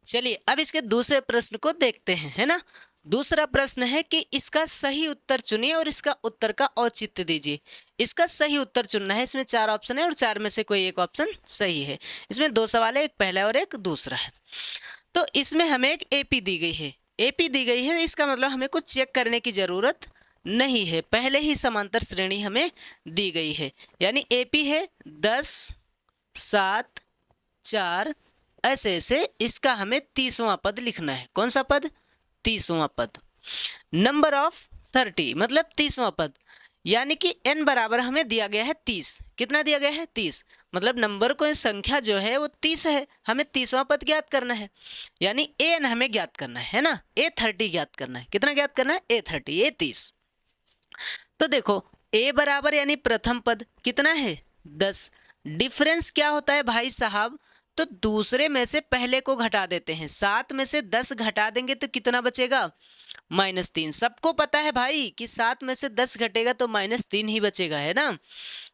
चलिए अब इसके दूसरे प्रश्न को देखते हैं, है ना। दूसरा प्रश्न है कि इसका सही उत्तर चुनिए और इसका उत्तर का औचित्य दीजिए। इसका सही उत्तर चुनना है। इसमें 4 ऑप्शन है और 4 में से कोई एक ऑप्शन सही है। इसमें 2 सवाल है, एक पहला और एक दूसरा है। तो इसमें हमें एक एपी दी गई है। एपी दी गई है, इसका मतलब हमें कुछ चेक करने की जरूरत नहीं है, पहले ही समांतर श्रेणी हमें दी गई है। यानी एपी है 10, 7, 4, ऐसे ऐसे इसका हमें 30वां पद लिखना है। कौन सा पद? 30वां पद। नंबर ऑफ 30 मतलब 30वां पद, यानी कि n बराबर हमें दिया गया है 30। कितना दिया गया है? 30। मतलब नंबर को संख्या जो है वो 30 है, हमें 30वां पद ज्ञात करना है। यानी an हमें ज्ञात करना है ना, A30 ज्ञात करना है। कितना ज्ञात करना है? A30, A30। तो देखो a बराबर यानी प्रथम पद कितना है? 10। डिफरेंस क्या होता है भाई साहब? तो दूसरे में से पहले को घटा देते हैं। 7 में से 10 घटा देंगे तो कितना बचेगा? -3। सबको पता है भाई कि 7 में से 10 घटेगा तो -3 ही बचेगा, है ना।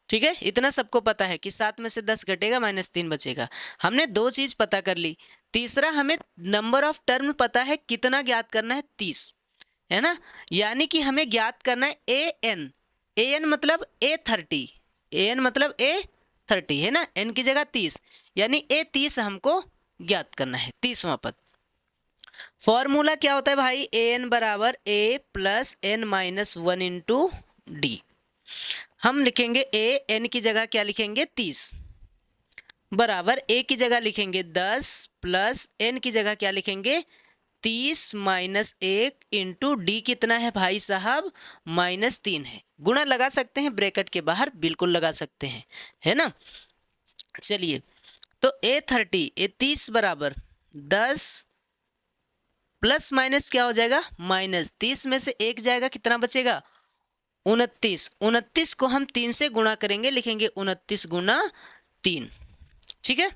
ठीक है, इतना सबको पता है कि 7 में से 10 घटेगा -3 बचेगा। हमने 2 चीज पता कर ली। तीसरा हमें नंबर ऑफ टर्म पता है, कितना ज्ञात करना है? 30, है ना। यानी कि हमें ज्ञात करना है an। an मतलब A30, an मतलब A30, है ना। n की जगह 30, यानी A30 हमको ज्ञात करना है, 30वां पद। फॉर्मूला क्या होता है भाई? an बराबर a plus n minus 1 into D. हम लिखेंगे a, n की जगह क्या लिखेंगे? 30 बराबर a की जगह लिखेंगे 10 प्लस n की जगह क्या लिखेंगे? 30 माइनस 1 इंटू डी कितना है भाई साहब? -3 है। गुणा लगा सकते हैं ब्रैकेट के बाहर, बिल्कुल लगा सकते हैं, है ना। चलिए तो A30 बराबर 10 प्लस माइनस क्या हो जाएगा? -30 में से 1 जाएगा, कितना बचेगा? 29। 29 को हम 3 से गुणा करेंगे, लिखेंगे 29 गुना 3। ठीक है,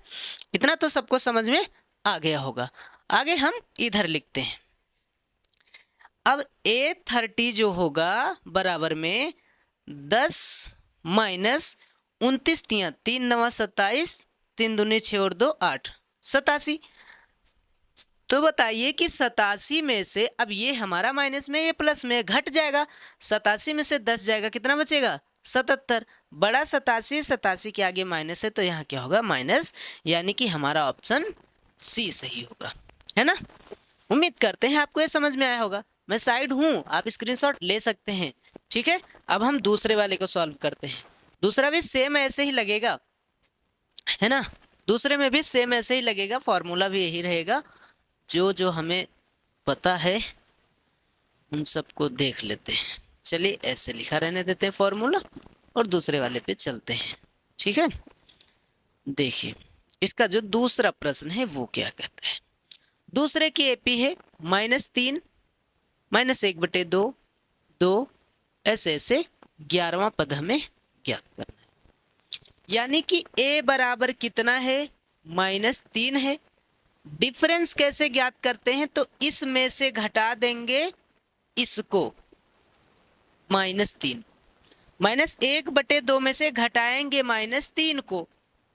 इतना तो सबको समझ में आ गया होगा। आगे हम इधर लिखते हैं। अब A30 जो होगा बराबर में 10 माइनस 29, 3 9 27, 3 दूनी 6 और 2 8, 87। तो बताइए कि 87 में से अब ये हमारा माइनस में, ये प्लस में घट जाएगा। 87 में से 10 जाएगा, कितना बचेगा? 77। बड़ा 87, 87 के आगे माइनस है तो यहाँ क्या होगा? माइनस। यानी कि हमारा ऑप्शन सी सही होगा, है ना। उम्मीद करते हैं आपको ये समझ में आया होगा। मैं साइड हूँ, आप स्क्रीनशॉट ले सकते हैं। ठीक है, अब हम दूसरे वाले को सॉल्व करते हैं। दूसरा भी सेम ऐसे ही लगेगा, है ना। दूसरे में भी सेम ऐसे ही लगेगा, फॉर्मूला भी यही रहेगा। जो जो हमें पता है उन सबको देख लेते हैं। चलिए ऐसे लिखा रहने देते हैं फॉर्मूला और दूसरे वाले पे चलते हैं। ठीक है, देखिए इसका जो दूसरा प्रश्न है वो क्या कहता है। दूसरे की एपी है -3 -1/2, 2, ऐसे ऐसे 11वां पद हमें ज्ञात करना है। यानी कि a बराबर कितना है? -3 है। डिफरेंस कैसे ज्ञात करते हैं? तो इसमें से घटा देंगे इसको, -3। -1/2 में से घटाएंगे -3 को,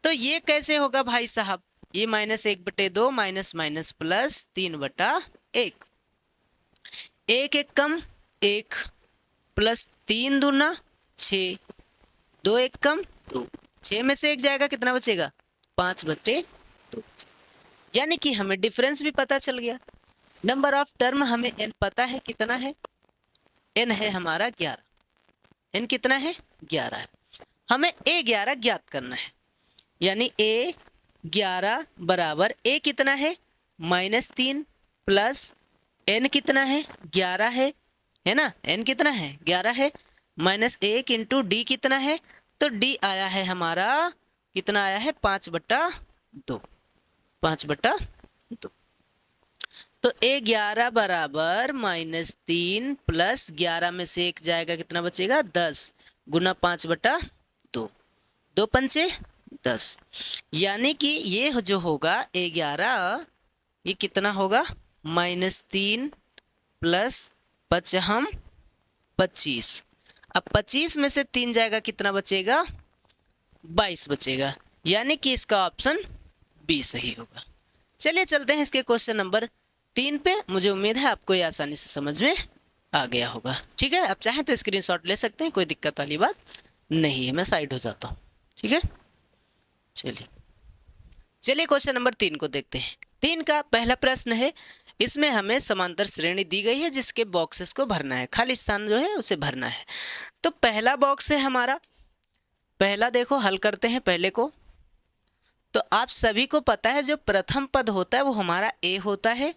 तो ये कैसे होगा भाई साहब? ये -1/2 माइनस माइनस प्लस 3/1, 1 1 कम 1 प्लस 3 दूना 6, 2 1 कम 2, 6 में से 1 जाएगा, कितना बचेगा? 5/2। यानी कि हमें डिफरेंस भी पता चल गया। नंबर ऑफ टर्म हमें n पता है, कितना है? n है हमारा 11। n कितना है? 11 है। हमें A11 ज्ञात करना है। यानी A11 बराबर a कितना है? -3 प्लस n कितना है? 11 है ना। n कितना है? 11 है। -1 इंटू डी कितना है? तो d आया है हमारा, कितना आया है? 5/2, 5/2। तो A11 बराबर -3 प्लस 11 में से 1 जाएगा, कितना बचेगा? 10 गुना 5/2, 2 पंचे 10। यानी कि ये जो होगा A11, ये कितना होगा? -3 प्लस 5 25। अब 25 में से 3 जाएगा, कितना बचेगा? 22 बचेगा। यानी कि इसका ऑप्शन बी सही होगा। चलिए चलते हैं इसके क्वेश्चन नंबर 3 पे। मुझे उम्मीद है आपको ये आसानी से समझ में आ गया होगा। ठीक है, आप चाहें तो स्क्रीनशॉट ले सकते हैं, कोई दिक्कत वाली बात नहीं है। मैं साइड हो जाता हूँ। ठीक है, चलिए चलिए क्वेश्चन नंबर 3 को देखते हैं। 3 का पहला प्रश्न है, इसमें हमें समांतर श्रेणी दी गई है जिसके बॉक्सेस को भरना है, खाली स्थान जो है उसे भरना है। तो पहला बॉक्स है हमारा, पहला देखो हल करते हैं पहले को। तो आप सभी को पता है जो प्रथम पद होता है वो हमारा ए होता है।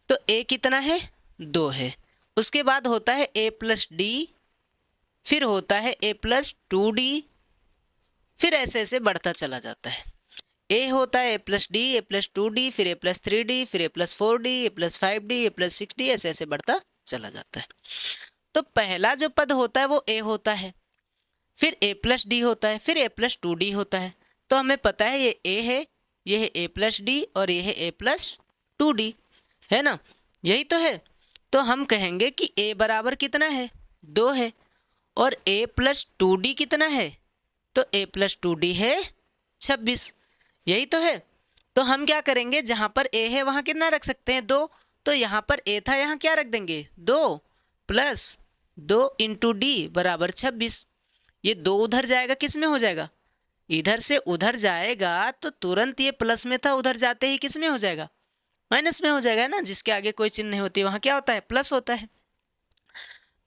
तो ए कितना है, 2 है। उसके बाद होता है ए प्लस डी, फिर होता है ए प्लस 2d, फिर ऐसे ऐसे बढ़ता चला जाता है। ए होता है ए प्लस डी, ए प्लस 2d, फिर ए प्लस 3d, फिर ए प्लस 4d, ए प्लस 5d, ए प्लस 6d, ऐसे ऐसे बढ़ता चला जाता है। तो पहला जो पद होता है वो ए होता है, फिर ए प्लस डी होता है, फिर ए प्लस 2d होता है। तो हमें पता है ये ए है, ये है ए प्लस डी और ये है ए प्लस 2d, है ना, यही तो है। तो हम कहेंगे कि ए बराबर कितना है, 2 है, और ए प्लस 2d कितना है, तो ए प्लस 2d है 26, यही तो है। तो हम क्या करेंगे, जहाँ पर ए है वहाँ कितना रख सकते हैं, 2। तो यहाँ पर ए था, यहाँ क्या रख देंगे, 2 प्लस 2 इंटू डी बराबर 26। ये 2 उधर जाएगा, किस में हो जाएगा, इधर से उधर जाएगा, तो तुरंत ये प्लस में था, उधर जाते ही किस में हो जाएगा, माइनस में हो जाएगा ना। जिसके आगे कोई चिन्ह नहीं होती वहाँ क्या होता है, प्लस होता है।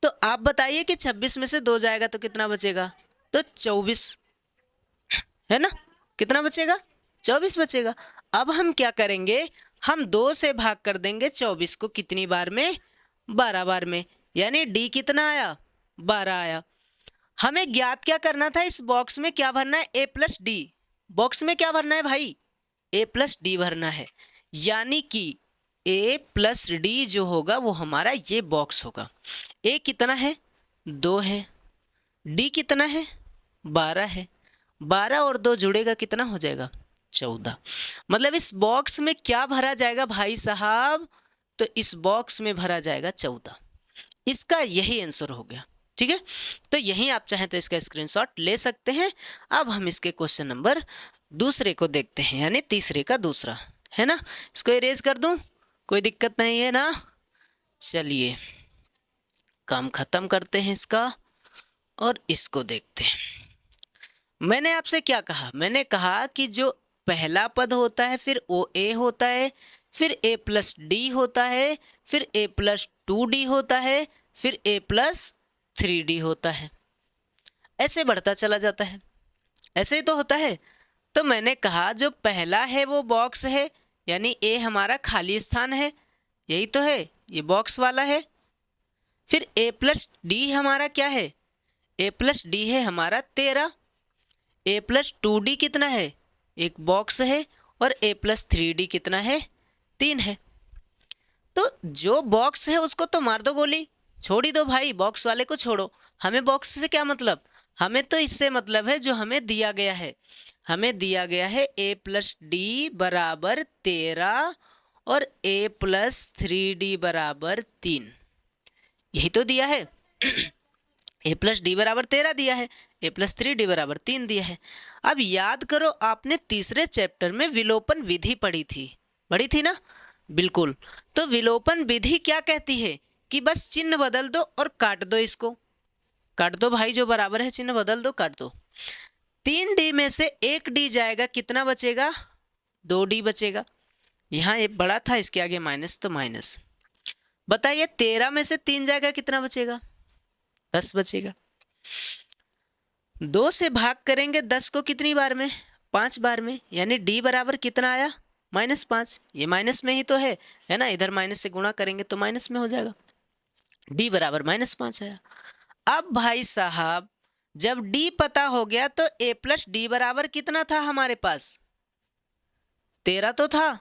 तो आप बताइए कि 26 में से 2 जाएगा तो कितना बचेगा, तो 24, है ना, कितना बचेगा, 24 बचेगा। अब हम क्या करेंगे, हम 2 से भाग कर देंगे 24 को, कितनी बार में, 12 बार में, यानी डी कितना आया, 12 आया। हमें ज्ञात क्या करना था, इस बॉक्स में क्या भरना है, ए प्लस डी। बॉक्स में क्या भरना है भाई, ए प्लस डी भरना है, यानी कि ए प्लस डी जो होगा वो हमारा ये बॉक्स होगा। ए कितना है, 2 है, डी कितना है, 12 है, 12 और 2 जुड़ेगा कितना हो जाएगा, 14। मतलब इस बॉक्स में क्या भरा जाएगा भाई साहब, तो इस बॉक्स में भरा जाएगा 14। इसका यही आंसर हो गया। ठीक है, तो यही आप चाहें तो इसका स्क्रीनशॉट ले सकते हैं। अब हम इसके क्वेश्चन नंबर दूसरे को देखते हैं, यानी तीसरे का दूसरा, है ना। इसको इरेज कर दूं, कोई दिक्कत नहीं है ना। चलिए काम खत्म करते हैं इसका और इसको देखते हैं। मैंने आपसे क्या कहा, मैंने कहा कि जो पहला पद होता है फिर ओ ए होता है, फिर ए प्लस डी होता है, फिर ए प्लस 2d होता है, फिर ए प्लस 3d होता है, ऐसे बढ़ता चला जाता है, ऐसे ही तो होता है। तो मैंने कहा जो पहला है वो बॉक्स है, यानी ए हमारा खाली स्थान है, यही तो है, ये बॉक्स वाला है। फिर ए प्लस डी हमारा क्या है, ए प्लस डी है हमारा 13, ए प्लस 2d कितना है, एक बॉक्स है, और ए प्लस 3d कितना है, 3 है। तो जो बॉक्स है उसको तो मार दो गोली, छोड़ ही दो भाई, बॉक्स वाले को छोड़ो। हमें बॉक्स से क्या मतलब, हमें तो इससे मतलब है जो हमें दिया गया है। हमें दिया गया है ए प्लस डी बराबर 13 और ए प्लस 3d बराबर 3, यही तो दिया है। ए प्लस डी बराबर 13 दिया है, ए प्लस 3d बराबर 3 दिया है। अब याद करो, आपने तीसरे चैप्टर में विलोपन विधि पढ़ी थी ना, बिल्कुल। तो विलोपन विधि क्या कहती है कि बस चिन्ह बदल दो और काट दो, इसको काट दो भाई, जो बराबर है चिन्ह बदल दो, काट दो। 3d में से 1d जाएगा, कितना बचेगा, 2d बचेगा। यहाँ एक बड़ा था, इसके आगे माइनस, तो माइनस। बताइए 13 में से 3 जाएगा, कितना बचेगा, 10 बचेगा। 2 से भाग करेंगे 10 को कितनी बार में, 5 बार में, यानी d बराबर कितना आया, -5। ये माइनस में ही तो है ना, इधर माइनस से गुणा करेंगे तो माइनस में हो जाएगा, d बराबर -5 आया। अब भाई साहब जब d पता हो गया तो a प्लस डी बराबर कितना था हमारे पास, 13 तो था,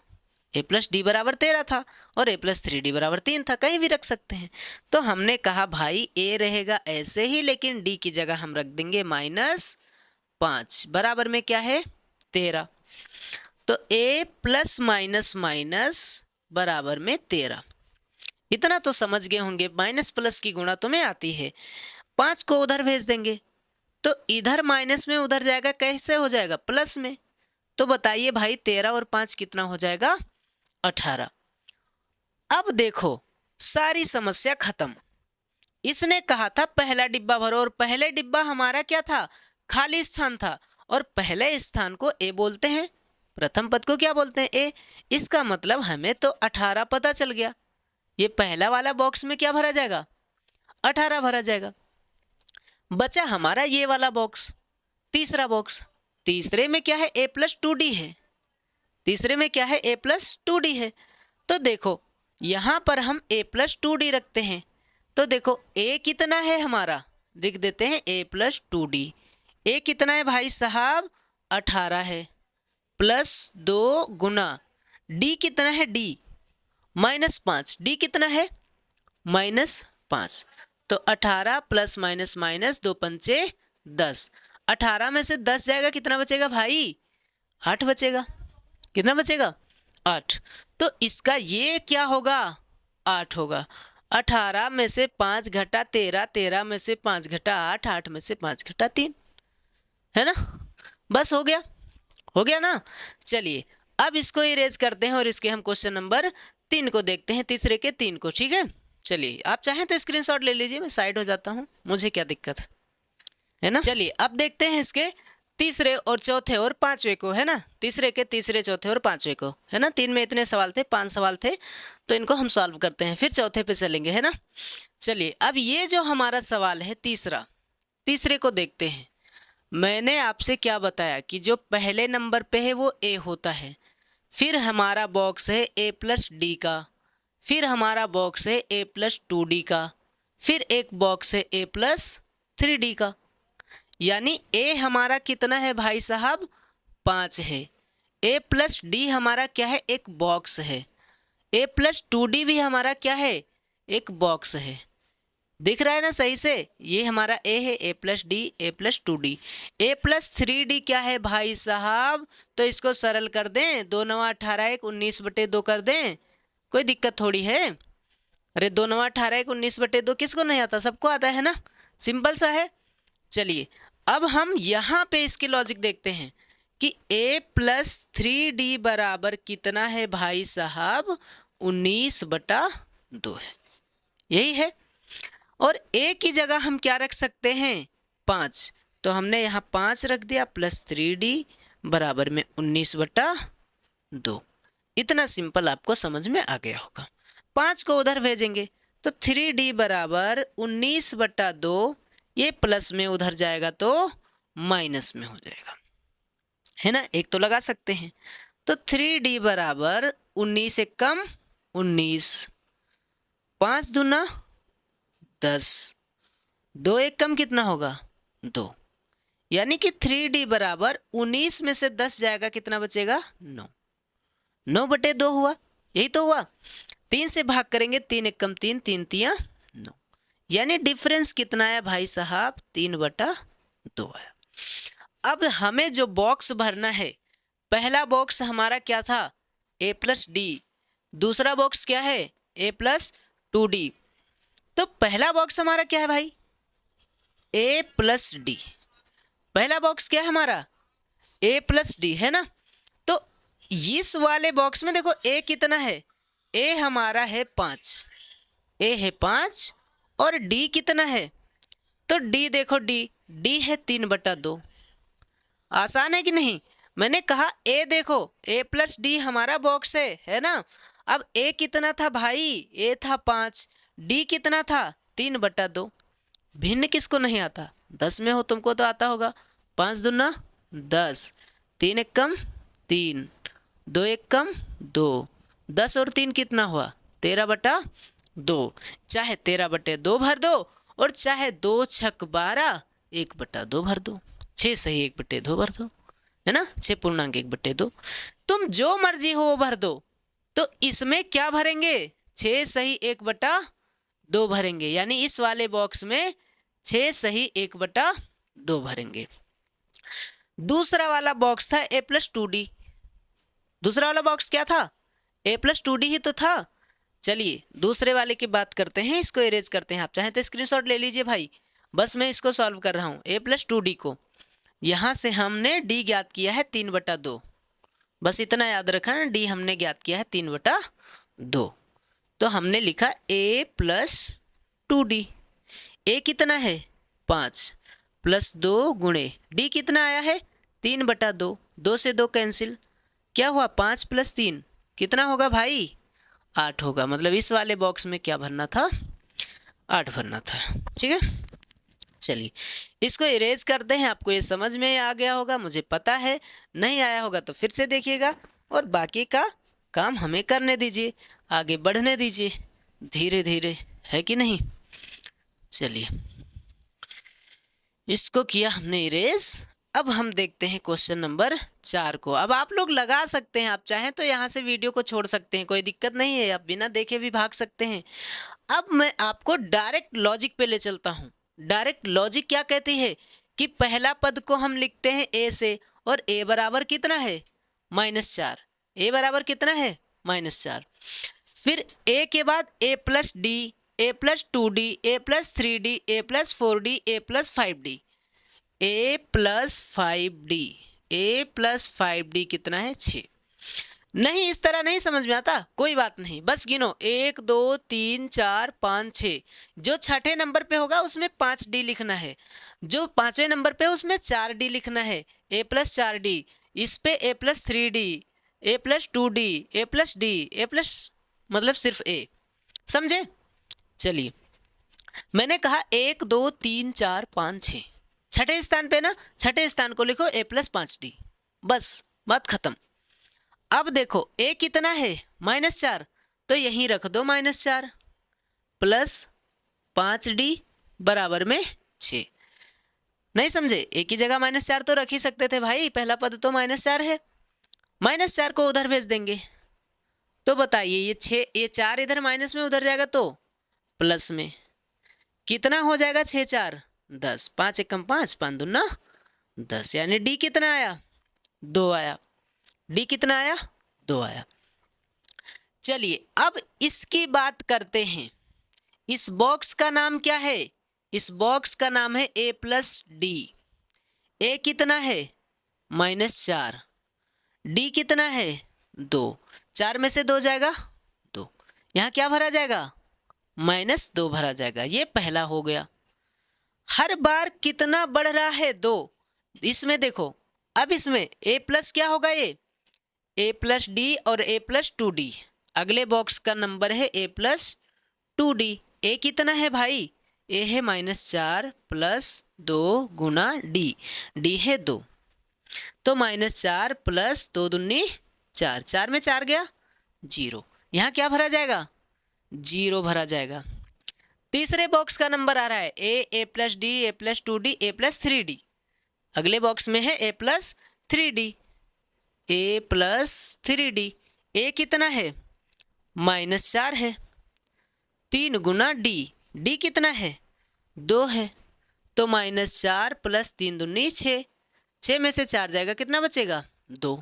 a प्लस डी बराबर 13 था, और a प्लस 3d बराबर 3 था, कहीं भी रख सकते हैं। तो हमने कहा भाई a रहेगा ऐसे ही, लेकिन d की जगह हम रख देंगे -5, बराबर में क्या है, 13। तो a प्लस माइनस माइनस बराबर में 13। इतना तो समझ गए होंगे, माइनस प्लस की गुणा तुम्हें आती है। 5 को उधर भेज देंगे तो इधर माइनस में उधर जाएगा, कैसे हो जाएगा, प्लस में। तो बताइए भाई 13 और 5 कितना हो जाएगा? 18। अब देखो सारी समस्या खत्म। इसने कहा था पहला डिब्बा भरो, और पहले डिब्बा हमारा क्या था? खाली स्थान था। और पहले स्थान को ए बोलते हैं, प्रथम पद को क्या बोलते हैं? ए। इसका मतलब हमें तो 18 पता चल गया। ये पहला वाला बॉक्स में क्या भरा जाएगा? 18 भरा जाएगा। बचा हमारा ये वाला बॉक्स, तीसरा बॉक्स। तीसरे में क्या है? ए प्लस 2d है। तीसरे में क्या है? ए प्लस 2d है। तो देखो यहां पर हम ए प्लस 2d रखते हैं। तो देखो ए कितना है हमारा? लिख देते हैं ए प्लस 2d। ए कितना है भाई साहब? 18 है। प्लस 2 गुना डी कितना है? डी -5। डी कितना है? -5। तो 18 प्लस माइनस माइनस 2 पंचे 10। 18 में से 10 जाएगा, कितना बचेगा भाई? 8 बचेगा। कितना बचेगा? 8। तो इसका ये क्या होगा? 8 होगा। 18 में से 5 घटा 13, 13 में से 5 घटा 8, 8 में से 5 घटा 3, है ना? बस हो गया। हो गया ना? चलिए अब इसको इरेज करते हैं और इसके हम क्वेश्चन नंबर 3 को देखते हैं, तीसरे के 3 को। ठीक है, चलिए आप चाहें तो स्क्रीनशॉट ले लीजिए, मैं साइड हो जाता हूँ, मुझे क्या दिक्कत है ना? चलिए अब देखते हैं इसके तीसरे और चौथे और पांचवे को, है ना? तीसरे के तीसरे, चौथे और पांचवे को, है ना? 3 में इतने सवाल थे, 5 सवाल थे, तो इनको हम सॉल्व करते हैं, फिर चौथे पे चलेंगे, है ना? चलिए अब ये जो हमारा सवाल है तीसरा, तीसरे को देखते हैं। मैंने आपसे क्या बताया कि जो पहले नंबर पे है वो ए होता है, फिर हमारा बॉक्स है ए प्लस डी का, फिर हमारा बॉक्स है ए प्लस 2d का, फिर एक बॉक्स है ए प्लस 3d का। यानी ए हमारा कितना है भाई साहब? 5 है। ए प्लस डी हमारा क्या है? एक बॉक्स है। ए प्लस 2d भी हमारा क्या है? एक बॉक्स है। दिख रहा है ना सही से? ये हमारा ए है, ए प्लस डी, ए प्लस 2d। ए प्लस 3d क्या है भाई साहब? तो इसको सरल कर दें, 2 9 18 1 19/2 कर दें, कोई दिक्कत थोड़ी है। अरे 2 9 18 1 19/2 किसको नहीं आता? सबको आता है ना, सिंपल सा है। चलिए अब हम यहाँ पे इसके लॉजिक देखते हैं कि a प्लस 3d बराबर कितना है भाई साहब? 19/2 है, यही है। और a की जगह हम क्या रख सकते हैं? 5। तो हमने यहाँ 5 रख दिया, प्लस 3d बराबर में 19/2। इतना सिंपल आपको समझ में आ गया होगा। 5 को उधर भेजेंगे तो 3d बराबर 19/2, ये प्लस में उधर जाएगा तो माइनस में हो जाएगा, है ना? एक तो लगा सकते हैं। तो 3d बराबर 19 से कम 19, 5 दूना 10, 2 एक कम कितना होगा? 2। यानी कि 3d बराबर 19 में से 10 जाएगा, कितना बचेगा? 9। 9/2 हुआ, यही तो हुआ। 3 से भाग करेंगे, 3 एक कम 3, 3 3 9। यानी डिफरेंस कितना है भाई साहब? 3/2 है। अब हमें जो बॉक्स भरना है, पहला बॉक्स हमारा क्या था? a plus D. दूसरा बॉक्स क्या है? a plus 2d। तो पहला बॉक्स हमारा क्या है भाई? a plus D. पहला बॉक्स क्या है हमारा? a प्लस डी, है ना? तो इस वाले बॉक्स में देखो a कितना है? a हमारा है 5, a है 5 और d कितना है? तो d देखो, d है 3/2। आसान है कि नहीं? मैंने कहा a देखो, a प्लस डी हमारा बॉक्स है ना? अब a कितना था भाई? a था 5, d कितना था? 3/2। भिन्न किसको नहीं आता? 10 में हो, तुमको तो आता होगा। 5 दूना 10, 3 एक कम 3, 2 एक कम 2, 10 और 3 कितना हुआ? 13/2। चाहे 13/2 भर दो और चाहे 2 छक 12 1/2 भर दो, 6 सही 1/2 भर दो, है ना? 6.1/2। तुम जो मर्जी हो वो भर दो। तो इसमें क्या भरेंगे? 6 सही 1/2 भरेंगे। यानी इस वाले बॉक्स में 6 सही 1/2 भरेंगे। दूसरा वाला बॉक्स था a प्लस 2d। दूसरा वाला बॉक्स क्या था? a प्लस 2d ही तो था। चलिए दूसरे वाले की बात करते हैं, इसको इरेज करते हैं। आप चाहें तो स्क्रीनशॉट ले लीजिए भाई, बस मैं इसको सॉल्व कर रहा हूँ। a प्लस 2d को यहाँ से हमने d ज्ञात किया है 3/2, बस इतना याद रखना, डी हमने ज्ञात किया है 3/2। तो हमने लिखा a प्लस 2d। a कितना है 5 प्लस 2 गुणे d कितना आया है 3/2। 2 से 2 कैंसिल, क्या हुआ 5 प्लस 3 कितना होगा भाई 8 होगा। मतलब इस वाले बॉक्स में क्या भरना था 8 भरना था। ठीक है, चलिए इसको इरेज करते हैं। आपको ये समझ में आ गया होगा मुझे पता है, नहीं आया होगा तो फिर से देखिएगा और बाकी का काम हमें करने दीजिए, आगे बढ़ने दीजिए धीरे धीरे, है कि नहीं। चलिए इसको किया हमने इरेज। अब हम देखते हैं क्वेश्चन नंबर 4 को। अब आप लोग लगा सकते हैं, आप चाहें तो यहाँ से वीडियो को छोड़ सकते हैं, कोई दिक्कत नहीं है, आप बिना देखे भी भाग सकते हैं। अब मैं आपको डायरेक्ट लॉजिक पे ले चलता हूँ। डायरेक्ट लॉजिक क्या कहती है कि पहला पद को हम लिखते हैं a से, और a बराबर कितना है -4। a बराबर कितना है -4। फिर a के बाद a plus D, a plus 2d, a plus 3d, a plus 4d, a plus 5d, a plus 5d, a plus 5d कितना है 6। नहीं इस तरह नहीं समझ में आता, कोई बात नहीं, बस गिनो 1 2 3 4 5 6। जो छठे नंबर पे होगा उसमें 5d लिखना है, जो पांचवें नंबर पे उसमें 4d लिखना है। a प्लस 4d, इस पे a plus 3d, a plus 2d, a plus d, a plus मतलब सिर्फ a, समझे। चलिए मैंने कहा 1 2 3 4 5 6, छठे स्थान पे ना, छठे स्थान को लिखो a प्लस 5d, बस बात खत्म। अब देखो a कितना है -4, तो यहीं रख दो -4 प्लस 5d बराबर में 6। नहीं समझे, a की जगह -4 तो रख ही सकते थे भाई, पहला पद तो -4 है, -4 को उधर भेज देंगे। तो बताइए ये 4 इधर माइनस में उधर जाएगा तो प्लस में, कितना हो जाएगा 6 4 10, 5 एकम 5, 5 दूना 10, यानी d कितना आया 2 आया। d कितना आया 2 आया। चलिए अब इसकी बात करते हैं। इस बॉक्स का नाम क्या है, इस बॉक्स का नाम है a प्लस डी। a कितना है -4, d कितना है 2, 4 में से 2 जाएगा 2, यहाँ क्या भरा जाएगा -2 भरा जाएगा। ये पहला हो गया। हर बार कितना बढ़ रहा है 2, इसमें देखो। अब इसमें a प्लस क्या होगा, ये a प्लस डी और a प्लस 2d। अगले बॉक्स का नंबर है a प्लस 2d। a कितना है भाई, a है -4 प्लस 2 गुना d, d है 2, तो -4 प्लस 2 दूनी 4, 4 में 4 गया 0, यहाँ क्या भरा जाएगा 0 भरा जाएगा। तीसरे बॉक्स का नंबर आ रहा है a plus D, a plus 2d, a plus 3d। अगले बॉक्स में है a plus 3d, a plus 3d। a कितना है -4 है, 3 गुना d, d कितना है 2 है, तो -4 प्लस 3 दूनी 6, 6 में से 4 जाएगा, कितना बचेगा 2।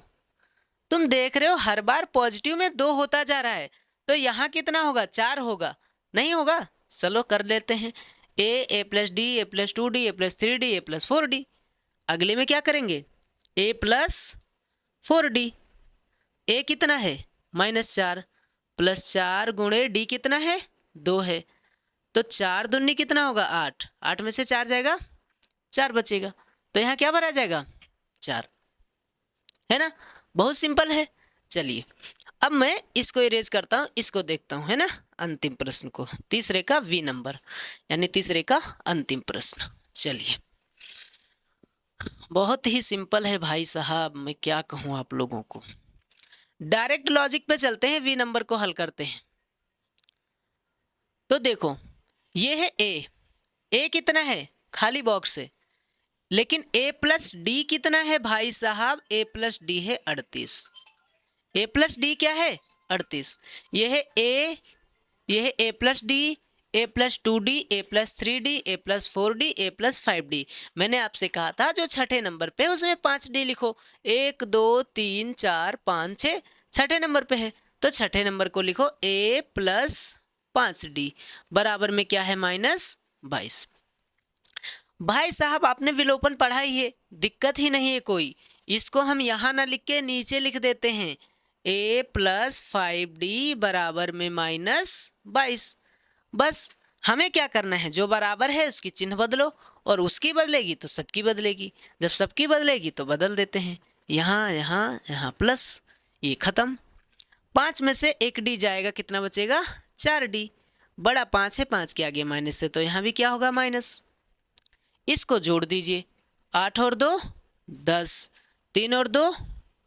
तुम देख रहे हो हर बार पॉजिटिव में 2 होता जा रहा है, तो यहाँ कितना होगा 4 होगा, नहीं होगा। चलो कर लेते हैं, a plus D, a plus 2d, a plus 3d, a plus 4d। अगले में क्या करेंगे a प्लस 4d। a कितना है -4 प्लस 4 गुणे d कितना है 2 है, तो 4 दूनी कितना होगा 8, 8 में से 4 जाएगा 4 बचेगा, तो यहाँ क्या भरा जाएगा 4, है ना। बहुत सिंपल है। चलिए अब मैं इसको इरेज करता हूँ, इसको देखता हूँ, है ना, अंतिम प्रश्न को, तीसरे का V नंबर, यानी तीसरे का अंतिम प्रश्न। चलिए बहुत ही सिंपल है भाई साहब, मैं क्या कहूँ आप लोगों को। डायरेक्ट लॉजिक पे चलते हैं, V नंबर को हल करते हैं। तो देखो ये है a कितना है खाली बॉक्स है, लेकिन a प्लस डी कितना है भाई साहब, a प्लस डी है 38। a प्लस डी क्या है 38। ये है a plus D, a plus 2d, a plus 3d, a plus 4d, a plus 5d। मैंने आपसे कहा था जो छठे नंबर पे उसमें 5d लिखो, 1 2 3 4 5 6 छठे नंबर पे है, तो छठे नंबर को लिखो a प्लस 5d बराबर में क्या है -22। भाई साहब आपने विलोपन पढ़ा ही है, दिक्कत ही नहीं है कोई, इसको हम यहाँ ना लिख के नीचे लिख देते हैं, a प्लस 5d बराबर में -22। बस हमें क्या करना है, जो बराबर है उसकी चिन्ह बदलो, और उसकी बदलेगी तो सबकी बदलेगी, जब सबकी बदलेगी तो बदल देते हैं, यहाँ यहाँ यहाँ प्लस, ये खत्म। 5 में से एक डी जाएगा, कितना बचेगा 4d, बड़ा 5 है, 5 के आगे माइनस से, तो यहाँ भी क्या होगा माइनस। इसको जोड़ दीजिए, 8 और 2 10, 3 और 2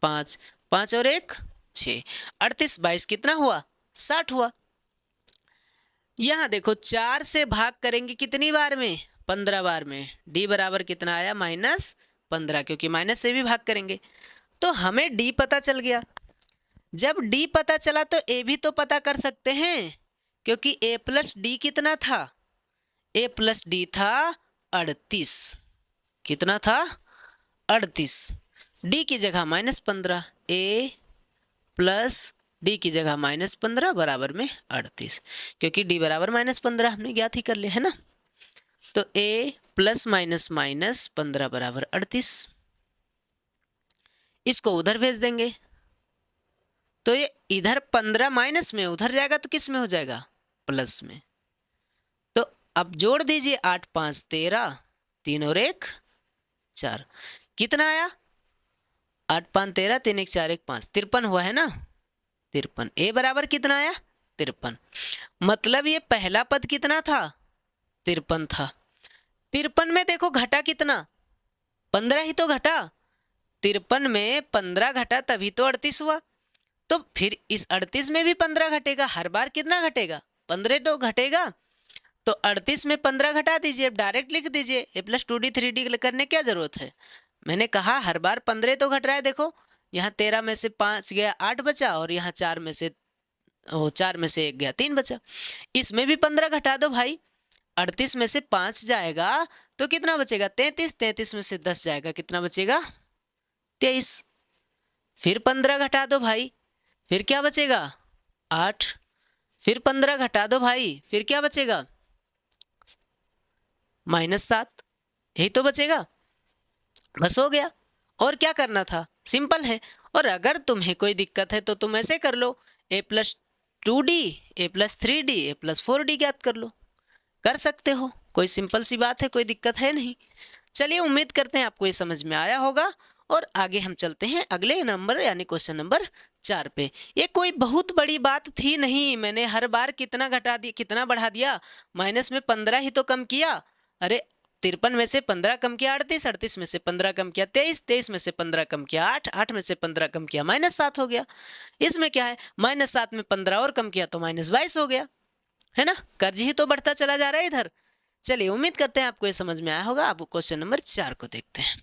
5, 5 और 1 6, 38 22 कितना हुआ 60 हुआ। यहाँ देखो 4 से भाग करेंगे कितनी बार में, 15 बार में, d बराबर कितना आया -15, क्योंकि माइनस से भी भाग करेंगे। तो हमें d पता चल गया। जब d पता चला तो a भी तो पता कर सकते हैं, क्योंकि a प्लस डी कितना था, a प्लस डी था 38, कितना था 38, d की जगह -15, a प्लस डी की जगह -15 बराबर में 38, क्योंकि d बराबर -15 हमने ज्ञात ही कर लिया है ना। तो a प्लस माइनस 15 बराबर 38, इसको उधर भेज देंगे, तो ये इधर 15 माइनस में, उधर जाएगा तो किस में हो जाएगा प्लस में। तो अब जोड़ दीजिए, 8 5 13, 3 और 1 4, कितना आया 8 5 13, 3 1 4 1 5, 53 हुआ है ना, 53। ए बराबर कितना आया 53, मतलब ये पहला पद कितना था 53 था। 53 में देखो घटा कितना, 15 ही तो घटा, 53 में 15 घटा तभी तो 38 हुआ। तो फिर इस 38 में भी 15 घटेगा, हर बार कितना घटेगा 15 तो घटेगा। तो 38 में 15 घटा दीजिए, अब डायरेक्ट लिख दीजिए, a प्लस 2d 3d करने क्या जरूरत है। मैंने कहा हर बार 15 तो घट रहा है, देखो यहाँ 13 में से 5 गया 8 बचा, और यहाँ 4 में से 1 गया 3 बचा। इसमें भी 15 घटा दो भाई, 38 में से 5 जाएगा तो कितना बचेगा 33, 33 में से 10 जाएगा, कितना बचेगा 23। फिर 15 घटा दो भाई, फिर क्या बचेगा 8, फिर 15 घटा दो भाई, फिर क्या बचेगा -7, यही तो बचेगा, बस हो गया। और क्या करना था, सिंपल है। और अगर तुम्हें कोई दिक्कत है तो तुम ऐसे कर लो, a plus 2d, a plus 3d, a plus 4d ज्ञात कर लो, कर सकते हो, कोई सिंपल सी बात है, कोई दिक्कत है नहीं। चलिए उम्मीद करते हैं आपको ये समझ में आया होगा, और आगे हम चलते हैं अगले नंबर यानी क्वेश्चन नंबर 4 पे। ये कोई बहुत बड़ी बात थी नहीं, मैंने हर बार कितना घटा दिया कितना बढ़ा दिया, माइनस में 15 ही तो कम किया। अरे 53 में से 15 कम किया 38, 38 में से 15 कम किया 23, 23 में से 15 कम किया 8, 8 में से 15 कम किया -7 हो गया। इसमें क्या है, -7 में 15 और कम किया तो -22 हो गया, है ना, कर्ज ही तो बढ़ता चला जा रहा है इधर। चलिए उम्मीद करते हैं आपको ये समझ में आया होगा। आप क्वेश्चन नंबर 4 को देखते हैं।